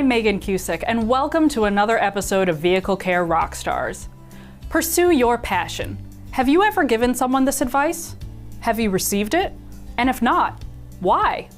I'm Megan Cusick, and welcome to another episode of Vehicle Care Rockstars. Pursue your passion. Have you ever given someone this advice? Have you received it? And if not, why?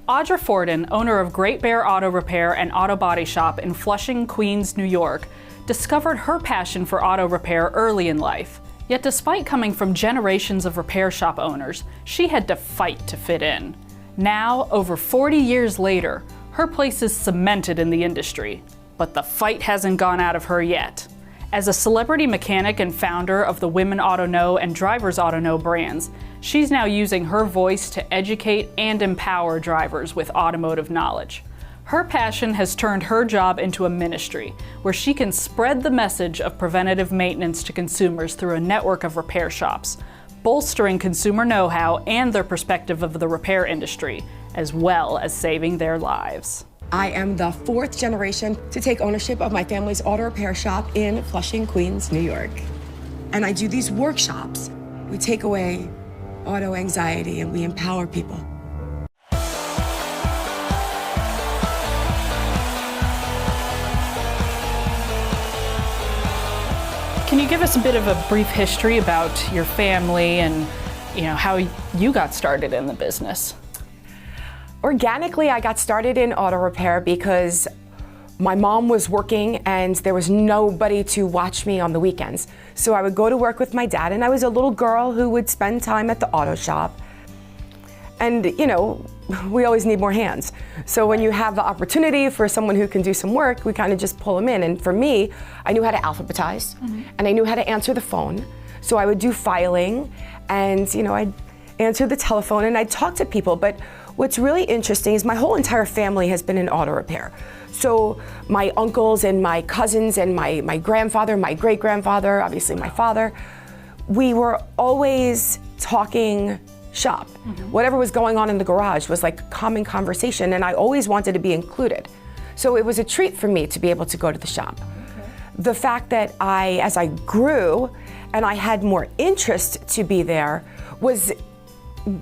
Audra Fordin, owner of Great Bear Auto Repair and Auto Body Shop in Flushing, Queens, New York, discovered her passion for auto repair early in life. Yet despite coming from generations of repair shop owners, she had to fight to fit in. Now, over 40 years later, her place is cemented in the industry, but the fight hasn't gone out of her yet. As a celebrity mechanic and founder of the Women Auto Know and Drivers Auto Know brands, she's now using her voice to educate and empower drivers with automotive knowledge. Her passion has turned her job into a ministry, where she can spread the message of preventative maintenance to consumers through a network of repair shops, bolstering consumer know-how and their perspective of the repair industry, as well as saving their lives. I am the fourth generation to take ownership of my family's auto repair shop in Flushing, Queens, New York. And I do these workshops. We take away auto anxiety and we empower people. Can you give us a bit of a brief history about your family and how you got started in the business? Organically, I got started in auto repair because my mom was working and there was nobody to watch me on the weekends. So I would go to work with my dad, and I was a little girl who would spend time at the auto shop. And we always need more hands. So when you have the opportunity for someone who can do some work, we kind of just pull them in. And for me, I knew how to alphabetize, and I knew how to answer the phone. So I would do filing, and I'd answer the telephone and I'd talk to people. But what's really interesting is my whole entire family has been in auto repair. So my uncles and my cousins and my grandfather, my great-grandfather, obviously my father, we were always talking shop. Whatever was going on in the garage was like common conversation, and I always wanted to be included. So it was a treat for me to be able to go to the shop. The fact that as I grew and I had more interest to be there was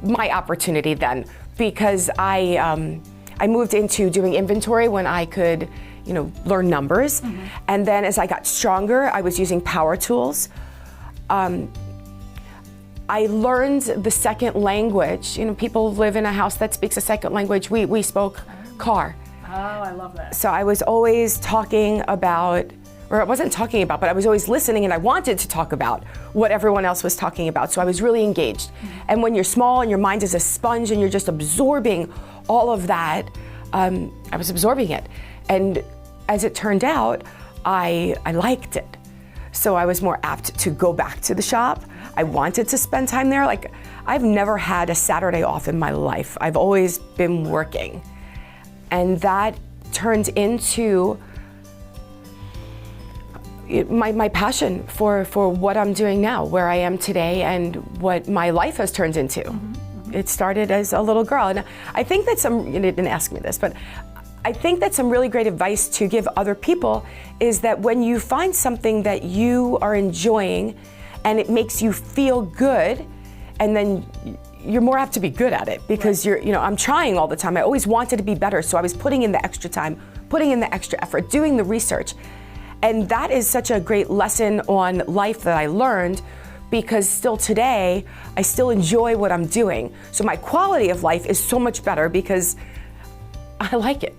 my opportunity then, because I moved into doing inventory when I could learn numbers. And then as I got stronger, I was using power tools. I learned the second language. People live in a house that speaks a second language. We spoke car. Oh, I love that. So I was always talking about, or I wasn't talking about, but I was always listening, and I wanted to talk about what everyone else was talking about. So I was really engaged. And when you're small and your mind is a sponge and you're just absorbing all of that, I was absorbing it. And as it turned out, I liked it. So I was more apt to go back to the shop. I wanted to spend time there. Like, I've never had a Saturday off in my life. I've always been working. And that turned into my passion for what I'm doing now, where I am today, and what my life has turned into. It started as a little girl. And I think that you didn't ask me this, but I think that some really great advice to give other people is that when you find something that you are enjoying and it makes you feel good, and then you're more apt to be good at it, because I'm trying all the time. I always wanted to be better, so I was putting in the extra time, putting in the extra effort, doing the research. And that is such a great lesson on life that I learned, because still today, I still enjoy what I'm doing. So my quality of life is so much better because I like it.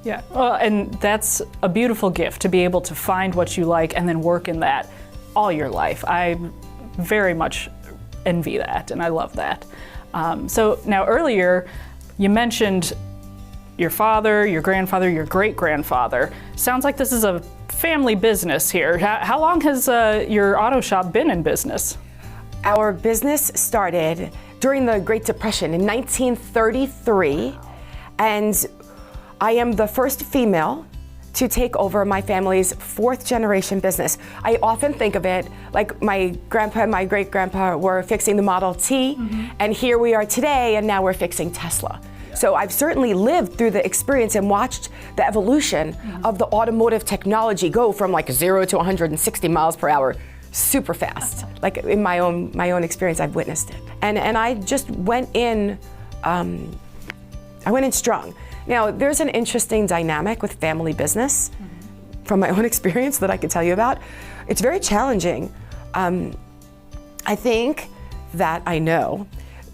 Yeah, well, and that's a beautiful gift, to be able to find what you like and then work in that all your life. I very much envy that, and I love that. So now earlier, you mentioned your father, your grandfather, your great-grandfather. Sounds like this is a family business here. How long has your auto shop been in business? Our business started during the Great Depression in 1933, and I am the first female to take over my family's fourth generation business. I often think of it like my grandpa and my great grandpa were fixing the Model T, and here we are today, and now we're fixing Tesla. So I've certainly lived through the experience and watched the evolution of the automotive technology go from like 0 to 160 miles per hour super fast. Like in my own experience, I've witnessed it. And I just went in, I went in strong. Now, there's an interesting dynamic with family business from my own experience that I could tell you about. It's very challenging. I think that I know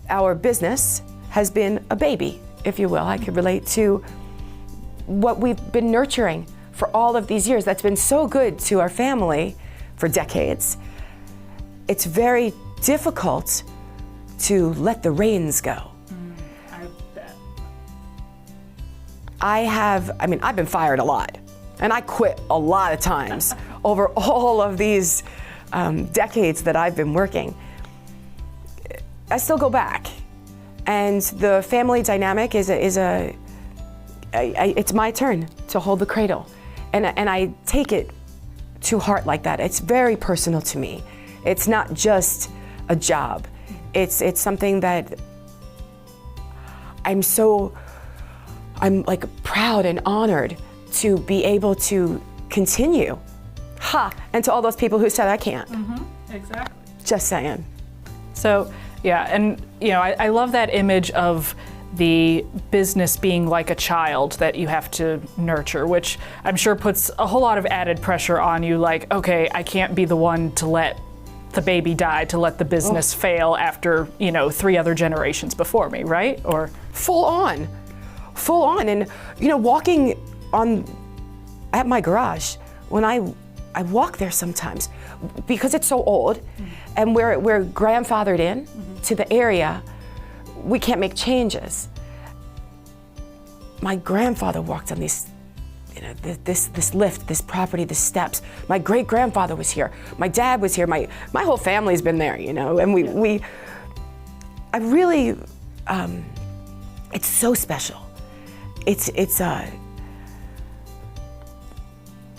our business has been a baby, if you will. I could relate to what we've been nurturing for all of these years. That's been so good to our family for decades. It's very difficult to let the reins go. I bet. I've been fired a lot, and I quit a lot of times over all of these decades that I've been working. I still go back, and the family dynamic it's my turn to hold the cradle, and I take it to heart like that. It's very personal to me. It's not just a job. It's something that I'm like proud and honored to be able to continue. And to all those people who said I can't. Exactly. Just saying. So, yeah, and I love that image of the business being like a child that you have to nurture, which I'm sure puts a whole lot of added pressure on you, like, okay, I can't be the one to let the baby die, to let the business fail after, 3 other generations before me, right? Or full on. And, walking at my garage, when I walk there sometimes, because it's so old, and we're grandfathered in to the area, we can't make changes. My grandfather walked on these, this lift, this property, the steps. My great grandfather was here. My dad was here. My whole family's been there, and I really, it's so special. It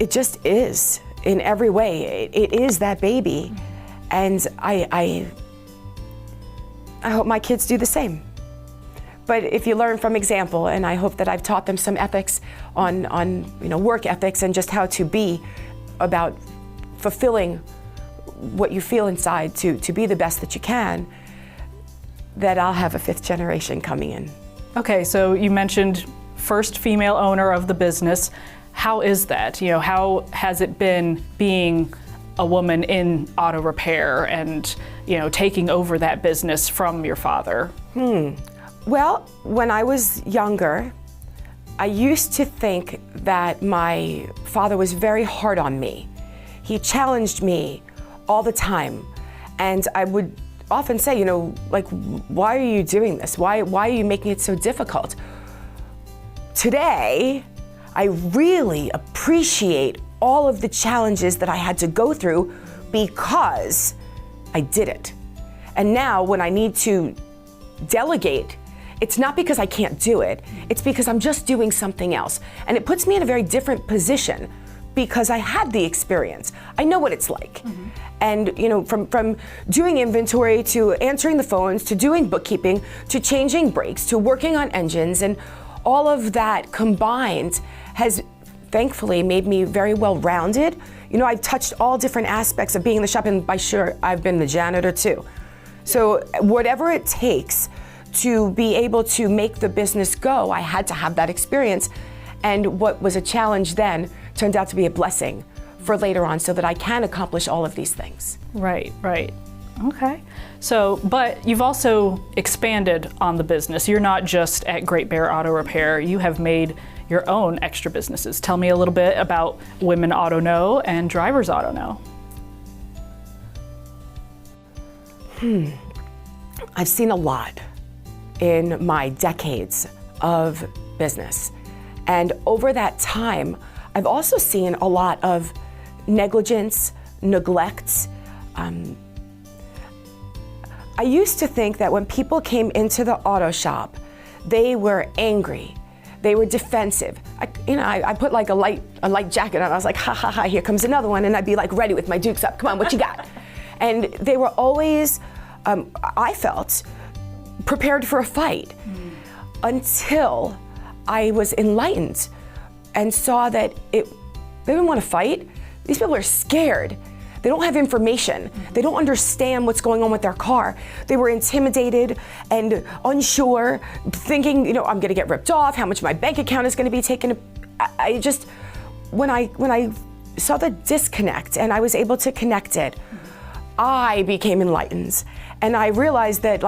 just is in every way. It is that baby, and I hope my kids do the same. But if you learn from example, and I hope that I've taught them some ethics on work ethics and just how to be about fulfilling what you feel inside to be the best that you can, that I'll have a 5th generation coming in. Okay, so you mentioned first female owner of the business. How is that? How has it been being a woman in auto repair and, taking over that business from your father? Well, when I was younger, I used to think that my father was very hard on me. He challenged me all the time. And I would often say, why are you doing this? Why are you making it so difficult? Today, I really appreciate all of the challenges that I had to go through because I did it. And now when I need to delegate, it's not because I can't do it, it's because I'm just doing something else. And it puts me in a very different position because I had the experience. I know what it's like. And from doing inventory to answering the phones, to doing bookkeeping, to changing brakes, to working on engines, and all of that combined has thankfully made me very well-rounded. I've touched all different aspects of being in the shop, and by sure, I've been the janitor too. So whatever it takes to be able to make the business go, I had to have that experience. And what was a challenge then turned out to be a blessing for later on, so that I can accomplish all of these things. Right. Okay. So, but you've also expanded on the business. You're not just at Great Bear Auto Repair. You have made your own extra businesses. Tell me a little bit about Women Auto Know and Drivers Auto Know. I've seen a lot in my decades of business. And over that time, I've also seen a lot of negligence, neglect. I used to think that when people came into the auto shop, they were angry, they were defensive. I put like a light jacket on. I was like, ha ha ha, here comes another one, and I'd be like ready with my dukes up. Come on, what you got? And they were always, I felt, prepared for a fight until I was enlightened and saw that they didn't want to fight. These people are scared They don't have information. They don't understand what's going on with their car. They were intimidated and unsure, thinking, I'm gonna get ripped off, how much my bank account is gonna be taken. I just, when I saw the disconnect and I was able to connect it, I became enlightened. And I realized that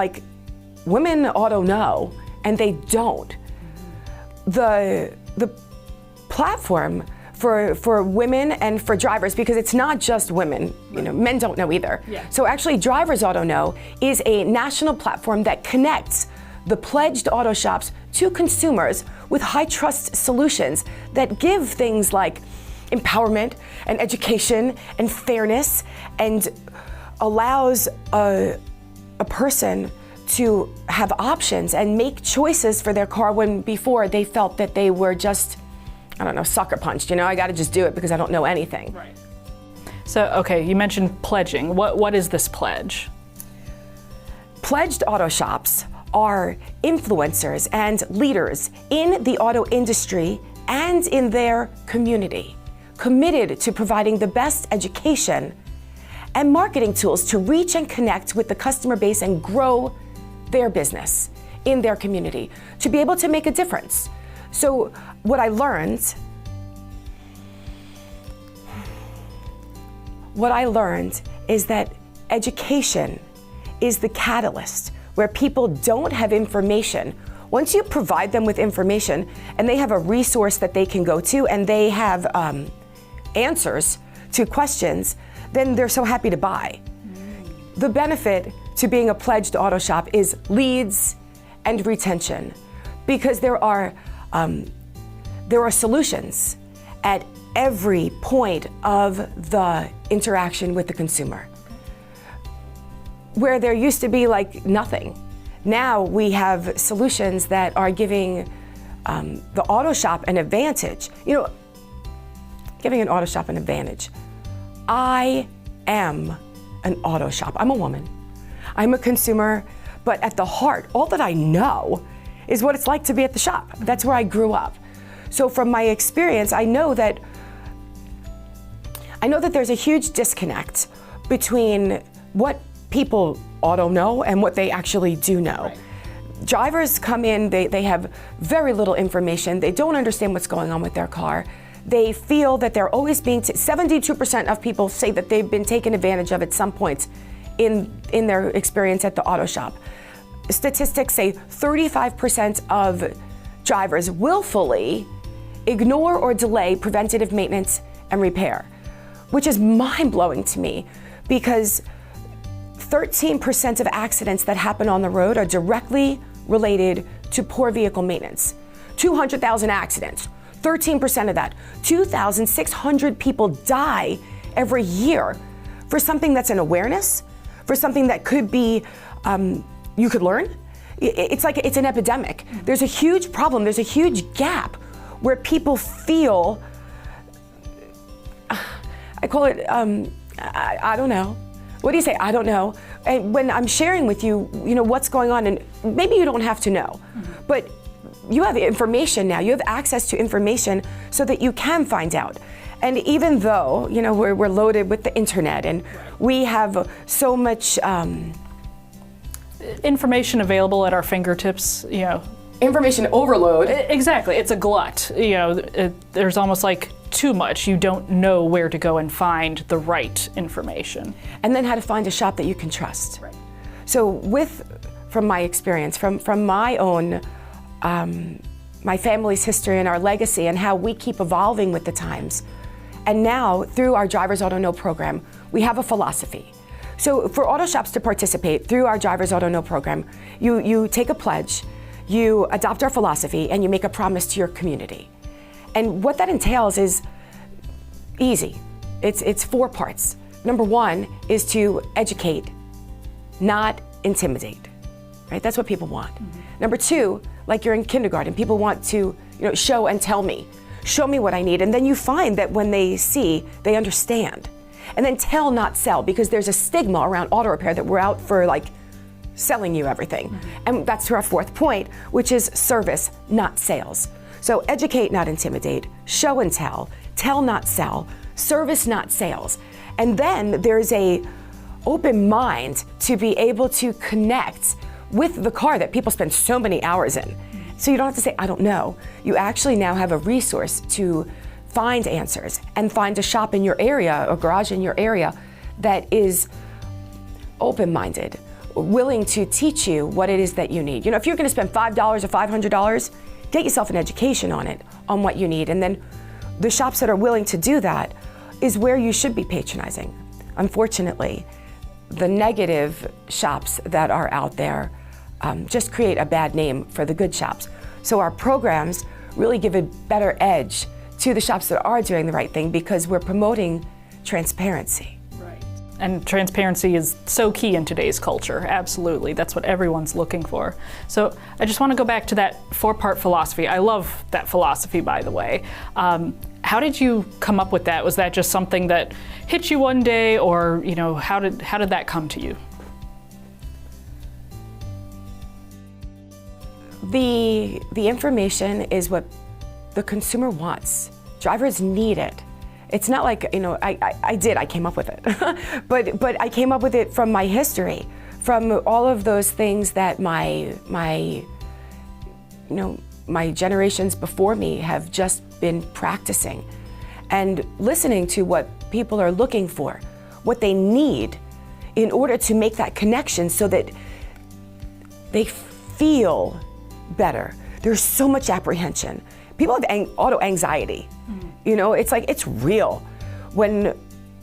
women auto know, and they don't. The platform for women and for drivers, because it's not just women, men don't know either. Yeah. So actually Drivers Auto Know is a national platform that connects the pledged auto shops to consumers with high trust solutions that give things like empowerment and education and fairness, and allows a person to have options and make choices for their car when before they felt that they were just, sucker punched. I got to just do it because I don't know anything. Right. So, okay, you mentioned pledging. What is this pledge? Pledged auto shops are influencers and leaders in the auto industry and in their community, committed to providing the best education and marketing tools to reach and connect with the customer base and grow their business in their community, to be able to make a difference. So what I learned is that education is the catalyst where people don't have information. Once you provide them with information and they have a resource that they can go to and they have answers to questions, then they're so happy to buy. The benefit to being a pledged auto shop is leads and retention, because there are solutions at every point of the interaction with the consumer. Where there used to be nothing, now we have solutions that are giving the auto shop an advantage. Giving an auto shop an advantage. I am an auto shop. I'm a woman. I'm a consumer, but at the heart, all that I know is what it's like to be at the shop. That's where I grew up. So from my experience, I know that there's a huge disconnect between what people auto know and what they actually do know. Right. Drivers come in, they have very little information. They don't understand what's going on with their car. They feel that they're always being, 72% of people say that they've been taken advantage of at some point in their experience at the auto shop. Statistics say 35% of drivers willfully ignore or delay preventative maintenance and repair, which is mind-blowing to me, because 13% of accidents that happen on the road are directly related to poor vehicle maintenance. 200,000 accidents, 13% of that. 2,600 people die every year for something that's an awareness, for something that could be, you could learn. It's an epidemic. There's a huge problem, there's a huge gap where people feel, I call it, I don't know. What do you say? I don't know. And when I'm sharing with you, what's going on, and maybe you don't have to know, but you have information now. You have access to information so that you can find out. And even though, we're loaded with the internet and we have so much information available at our fingertips, information overload. Exactly, it's a glut. There's almost like too much. You don't know where to go and find the right information. And then how to find a shop that you can trust. Right. So from my experience, from my own, my family's history and our legacy and how we keep evolving with the times. And now through our Drivers Auto Know program, we have a philosophy. So for auto shops to participate through our Drivers Auto Know program, you take a pledge, you adopt our philosophy, and you make a promise to your community. And what that entails is easy. It's 4 parts. Number 1 is to educate, not intimidate, right? That's what people want. Mm-hmm. Number 2, like you're in kindergarten, people want to, show and tell me. Show me what I need. And then you find that when they see, they understand. And then tell, not sell, because there's a stigma around auto repair that we're out for selling you everything. Mm-hmm. And that's our 4th point, which is service, not sales. So educate, not intimidate, show and tell not sell, service, not sales. And then there's a open mind to be able to connect with the car that people spend so many hours in. So you don't have to say, I don't know. You actually now have a resource to find answers and find a shop in your area, a garage in your area that is open-minded, willing to teach you what it is that you need. You know, if you're gonna spend $5 or $500, get yourself an education on it, on what you need. And then the shops that are willing to do that is where you should be patronizing. Unfortunately, the negative shops that are out there just create a bad name for the good shops. So our programs really give a better edge to the shops that are doing the right thing because we're promoting transparency. Right. And transparency is so key in today's culture, absolutely. That's what everyone's looking for. So I just want to go back to that 4-part philosophy. I love that philosophy, by the way. How did you come up with that? Was that just something that hit you one day, or you know, how did that come to you? The information is what the consumer wants. Drivers need it. It's not like, you know, I came up with it, but I came up with it from my history, from all of those things that my generations before me have just been practicing and listening to what people are looking for, what they need in order to make that connection so that they feel better. There's so much apprehension. People have auto anxiety. You know, it's like, it's real. When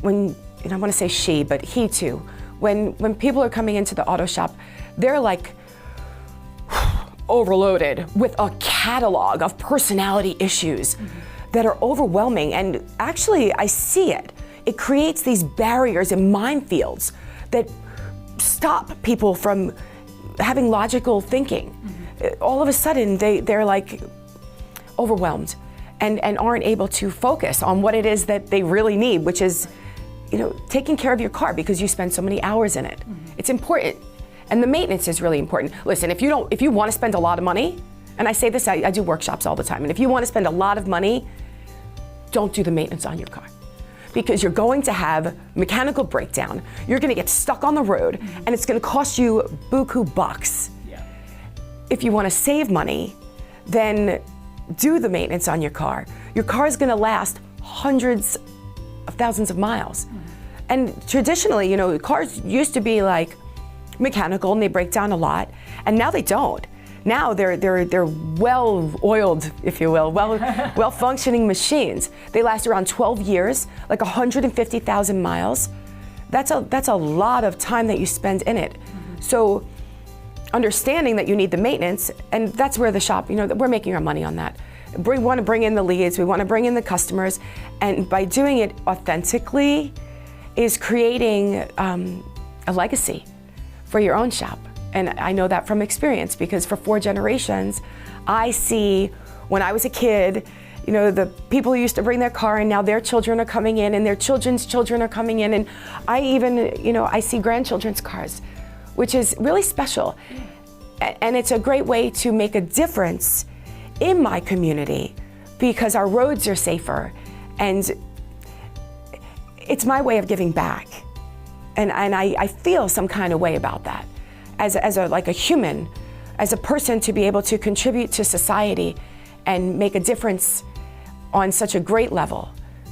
and I want to say she, but he too, when people are coming into the auto shop, they're like overloaded with a catalog of personality issues that are overwhelming. And actually, I see it. It creates these barriers and minefields that stop people from having logical thinking. All of a sudden, they're like overwhelmed and aren't able to focus on what it is that they really need, which is, you know, taking care of your car because you spend so many hours in it. It's important. And the maintenance is really important. Listen, if you want to spend a lot of money, and I say this, I do workshops all the time, and if you want to spend a lot of money, don't do the maintenance on your car. Because you're going to have mechanical breakdown, you're going to get stuck on the road, and it's going to cost you buku bucks. Yeah. If you want to save money, then do the maintenance on your car. Your car is going to last hundreds of thousands of miles. And traditionally, you know, cars used to be like mechanical and they break down a lot, and now they don't. Now they're well-oiled, if you will, well-functioning machines. They last around 12 years, like 150,000 miles. That's a lot of time that you spend in it. So understanding that you need the maintenance, and that's where the shop, you know, we're making our money on that. We want to bring in the leads, we want to bring in the customers, and by doing it authentically is creating a legacy for your own shop. And I know that from experience because for 4 generations, I see when I was a kid, you know, the people who used to bring their car and now their children are coming in and their children's children are coming in. And I even, you know, I see grandchildren's cars, which is really special. And it's a great way to make a difference in my community because our roads are safer. And it's my way of giving back. And I feel some kind of way about that. As a human, as a person, to be able to contribute to society and make a difference on such a great level,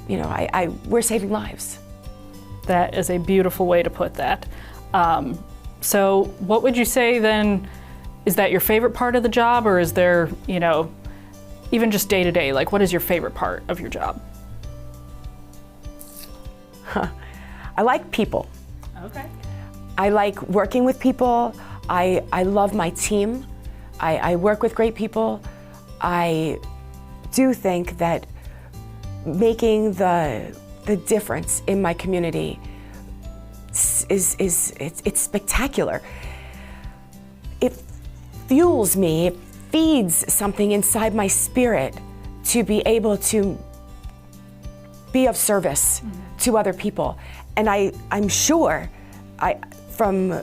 you know, we're saving lives. That is a beautiful way to put that. So what would you say then, is that your favorite part of the job, or is there, you know, even just day to day, like what is your favorite part of your job? I like people. Okay. I like working with people. I love my team. I work with great people. I do think that making the difference in my community it's spectacular. It fuels me, it feeds something inside my spirit to be able to be of service to other people. And I'm sure, from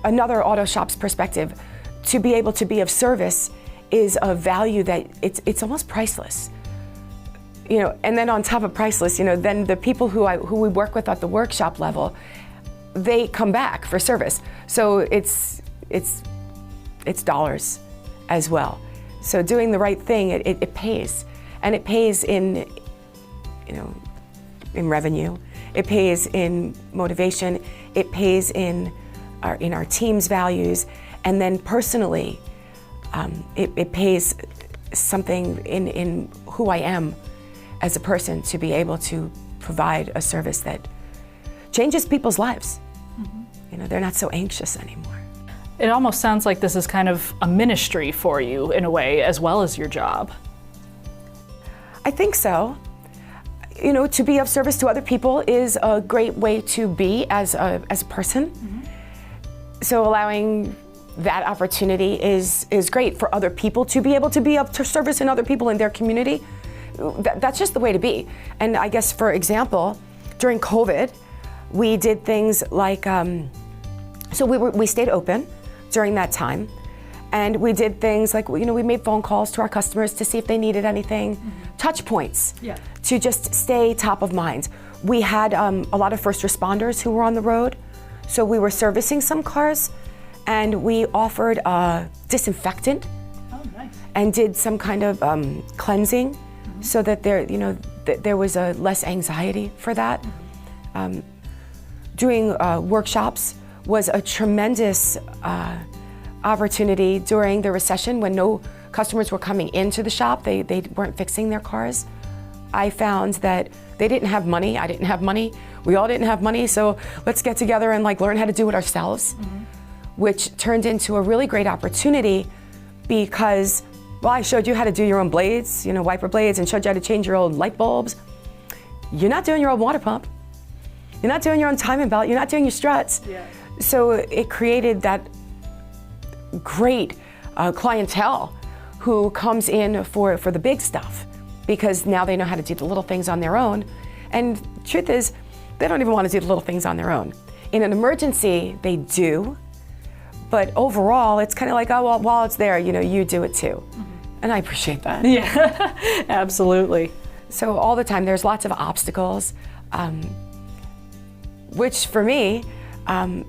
another auto shop's perspective, to be able to be of service is a value that it's almost priceless. and then on top of priceless, then the people who we work with at the workshop level, they come back for service. So it's dollars as well. So doing the right thing, it pays, and it pays in revenue, it pays in motivation, it pays in our team's values, and then personally, it pays something in who I am as a person to be able to provide a service that changes people's lives. Mm-hmm. They're not so anxious anymore. It almost sounds like this is kind of a ministry for you in a way, as well as your job. I think so. To be of service to other people is a great way to be as a person. Mm-hmm. So allowing that opportunity is great for other people to be able to be of service in other people in their community. That's just the way to be. And I guess, for example, during COVID, we did things like, so we stayed open during that time, and we did things like, we made phone calls to our customers to see if they needed anything, touch points, to just stay top of mind. We had a lot of first responders who were on the road, so we were servicing some cars, and we offered a disinfectant. Oh, nice. And did some kind of cleansing, so that there was a less anxiety for that. Doing workshops was a tremendous opportunity during the recession when no customers were coming into the shop. They weren't fixing their cars. I found that they didn't have money, I didn't have money, we all didn't have money, so let's get together and learn how to do it ourselves, which turned into a really great opportunity because, well, I showed you how to do your own blades, wiper blades, and showed you how to change your own light bulbs. You're not doing your own water pump. You're not doing your own timing belt. You're not doing your struts. Yeah. So it created that great clientele who comes in for the big stuff, because now they know how to do the little things on their own. And truth is, they don't even want to do the little things on their own. In an emergency, they do. But overall, it's kind of like, oh, well, while it's there, you do it too. And I appreciate that. Yeah, absolutely. So all the time, there's lots of obstacles, which for me, I'm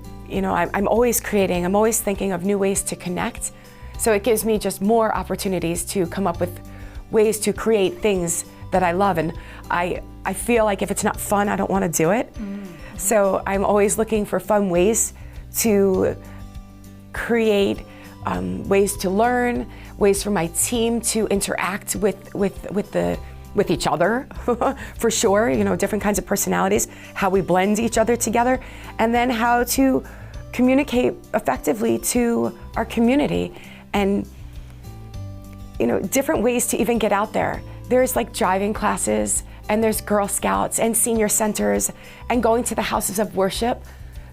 always creating, I'm always thinking of new ways to connect. So it gives me just more opportunities to come up with ways to create things that I love. And I feel like if it's not fun, I don't want to do it. So I'm always looking for fun ways to create, ways to learn, ways for my team to interact with each other, for sure, different kinds of personalities, how we blend each other together, and then how to communicate effectively to our community, and different ways to even get out there. There's driving classes, and there's Girl Scouts and senior centers, and going to the houses of worship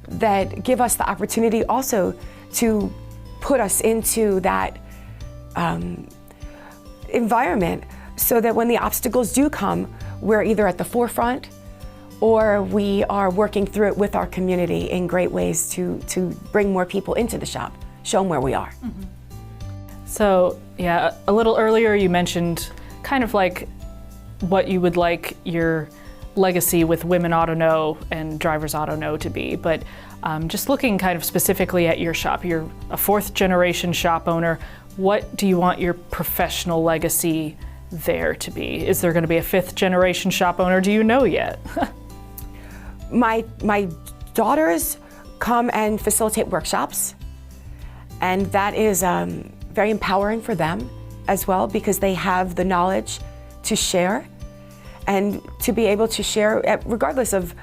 that give us the opportunity also to put us into that environment, so that when the obstacles do come, we're either at the forefront or we are working through it with our community in great ways to bring more people into the shop, show them where we are. So, yeah, a little earlier you mentioned kind of like what you would like your legacy with Women Auto Know and Drivers Auto Know to be, but just looking kind of specifically at your shop, you're a fourth generation shop owner. What do you want your professional legacy there to be? Is there going to be a fifth generation shop owner? Do you know yet? My daughters come and facilitate workshops, and that is very empowering for them as well, because they have the knowledge to share, and to be able to share regardless of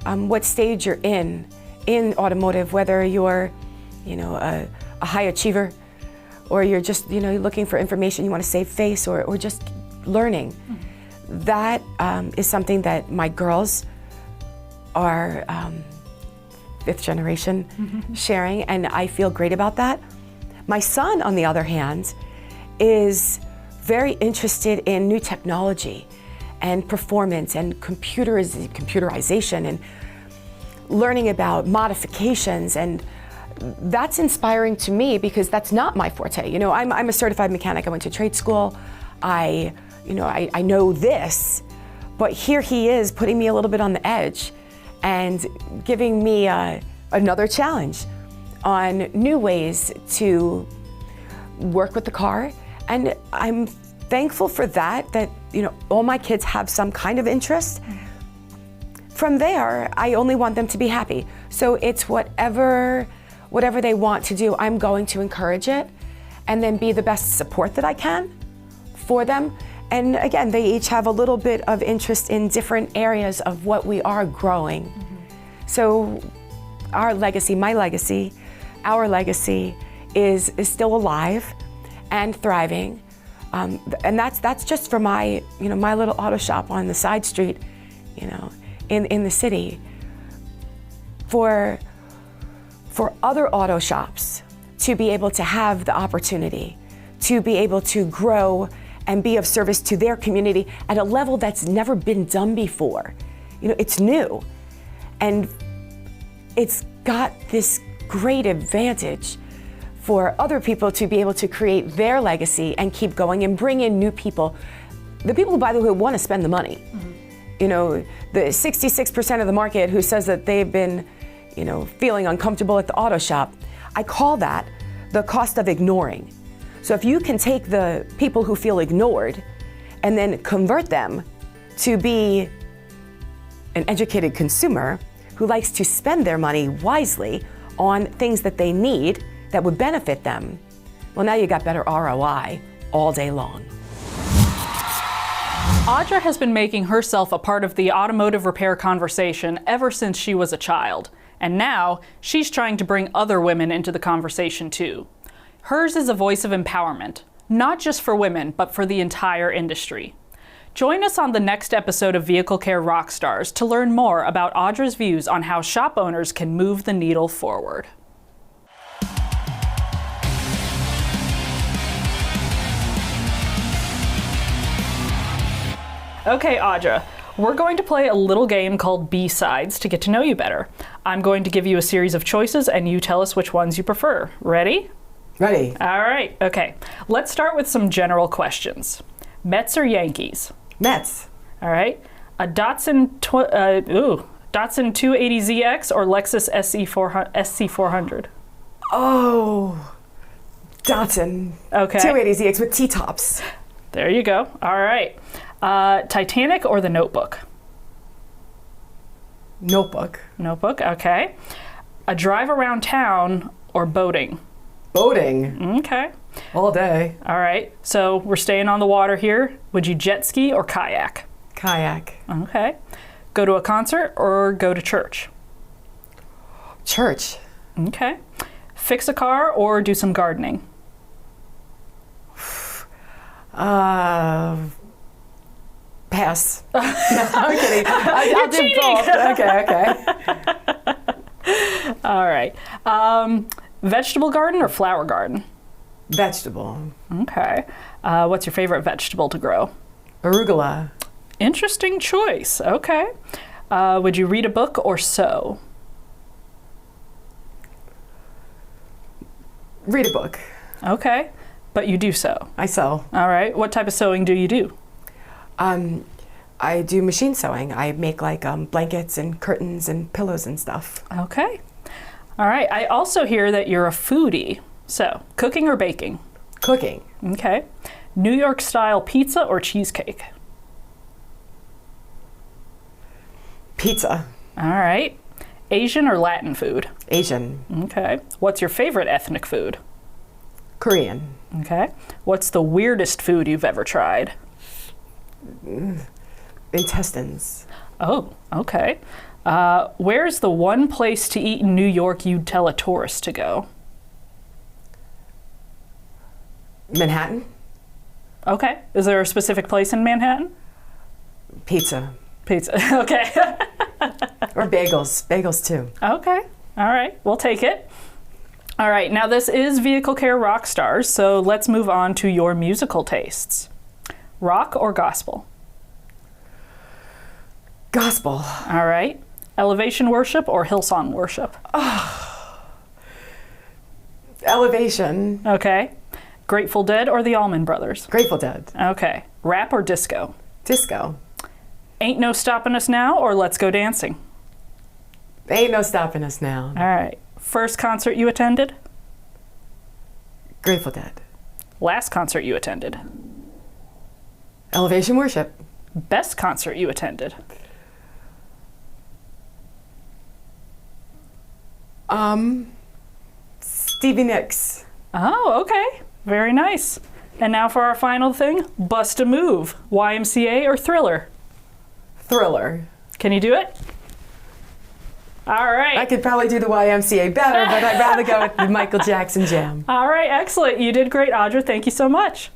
what stage you're in automotive, whether you're a high achiever, or you're just looking for information, you want to save face, or just learning. That is something that my girls are fifth generation sharing, and I feel great about that. My son, on the other hand, is very interested in new technology and performance and computerization and learning about modifications, and that's inspiring to me because that's not my forte. I'm a certified mechanic. I went to trade school. I know this, But here he is putting me a little bit on the edge and giving me another challenge on new ways to work with the car. And I'm thankful for that, you know, all my kids have some kind of interest. From there, I only want them to be happy. So it's whatever they want to do, I'm going to encourage it and then be the best support that I can for them. And again, they each have a little bit of interest in different areas of what we are growing. So our legacy, my legacy, our legacy is still alive and thriving. And that's just for my, you know, my little auto shop on the side street, you know, in the city. For other auto shops to be able to have the opportunity to be able to grow and be of service to their community at a level that's never been done before. You know, it's new. And it's got this great advantage for other people to be able to create their legacy and keep going and bring in new people. The people, by the way, want to spend the money. You know, the 66% of the market who says that they've been, you know, feeling uncomfortable at the auto shop, I call that the cost of ignoring. So if you can take the people who feel ignored and then convert them to be an educated consumer who likes to spend their money wisely on things that they need that would benefit them, well, now you got better ROI all day long. Audra has been making herself a part of the automotive repair conversation ever since she was a child. And now she's trying to bring other women into the conversation too. Hers is a voice of empowerment, not just for women, but for the entire industry. Join us on the next episode of Vehicle Care Rockstars to learn more about Audra's views on how shop owners can move the needle forward. Okay, Audra, we're going to play a little game called B-Sides to get to know you better. I'm going to give you a series of choices and you tell us which ones you prefer. Ready? Ready. All right, okay. Let's start with some general questions. Mets or Yankees? Mets. All right. A Datsun 280ZX or Lexus SC400? Oh, Datsun. Okay. 280ZX with T-tops. There you go. All right. Titanic or The Notebook? Notebook. Notebook, okay. A drive around town or boating? Boating. Okay. All day. All right. So we're staying on the water here. Would you jet ski or kayak? Kayak. Okay. Go to a concert or go to church? Church. Okay. Fix a car or do some gardening? Pass. No, I'm kidding. I'll do cheating. both. Okay. All right. Vegetable garden or flower garden? Vegetable. Okay. What's your favorite vegetable to grow? Arugula. Interesting choice. Okay. Would you read a book or sew? Read a book. Okay. But you do sew? I sew. All right. What type of sewing do you do? I do machine sewing. I make like blankets and curtains and pillows and stuff. Okay. All right. I also hear that you're a foodie. So, cooking or baking? Cooking. Okay. New York style pizza or cheesecake? Pizza. All right. Asian or Latin food? Asian. Okay. What's your favorite ethnic food? Korean. Okay. What's the weirdest food you've ever tried? Intestines. Oh, okay. Where's the one place to eat in New York you'd tell a tourist to go? Manhattan. Okay. Is there a specific place in Manhattan? Pizza. Pizza. Okay. Or bagels. Bagels too. Okay. All right. We'll take it. All right. Now this is Vehicle Care Rockstars, so let's move on to your musical tastes. Rock or gospel? Gospel. All right. Elevation worship or Hillsong worship? Elevation. Okay. Grateful Dead or the Allman Brothers? Grateful Dead. Okay. Rap or disco? Disco. Ain't No Stopping Us Now or Let's Go Dancing? Ain't No Stopping Us Now. All right. First concert you attended? Grateful Dead. Last concert you attended? Elevation Worship. Best concert you attended? Stevie Nicks. Oh, okay. Very nice. And now for our final thing, Bust a Move, YMCA or Thriller? Thriller. Can you do it? All right. I could probably do the YMCA better, but I'd rather go with the Michael Jackson Jam. All right, excellent. You did great, Audra. Thank you so much.